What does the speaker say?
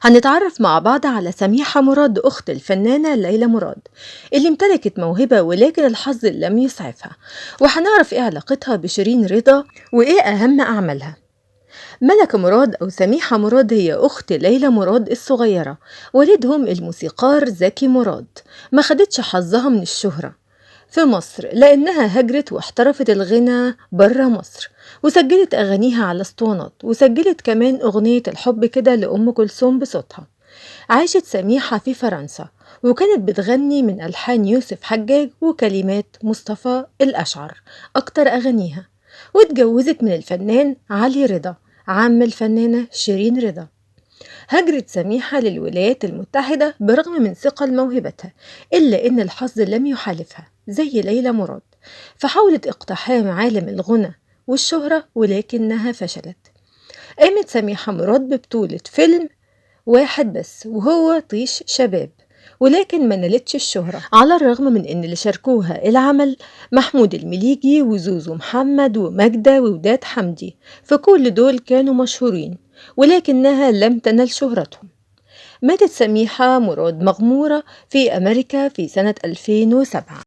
هنتعرف مع بعض على سميحة مراد أخت الفنانة ليلى مراد اللي امتلكت موهبة ولكن الحظ لم يسعفها، وهنعرف ايه علاقتها بشيرين رضا وايه أهم أعمالها. ملكة مراد أو سميحة مراد هي أخت ليلى مراد الصغيرة، والدهم الموسيقار زكي مراد. ما خدتش حظها من الشهرة في مصر لأنها هجرت واحترفت الغنى برا مصر، وسجلت أغانيها على اسطوانات، وسجلت كمان أغنية الحب كده لأم كلثوم بصوتها. عاشت سميحة في فرنسا، وكانت بتغني من ألحان يوسف حجاج وكلمات مصطفى الأشعر أكتر أغانيها، واتجوزت من الفنان علي رضا عم الفنانة شيرين رضا. هاجرت سميحة للولايات المتحدة برغم من ثقل موهبتها، إلا إن الحظ لم يحالفها زي ليلى مراد، فحاولت اقتحام عالم الغنى والشهرة ولكنها فشلت. قامت سميحة مراد ببطولة فيلم واحد بس وهو طيش شباب، ولكن ما نالتش الشهرة على الرغم من ان اللي شاركوها العمل محمود المليجي وزوزو محمد وماجدة ووداد حمدي، فكل دول كانوا مشهورين ولكنها لم تنل شهرتهم. ماتت سميحة مراد مغمورة في أمريكا في سنة 2007.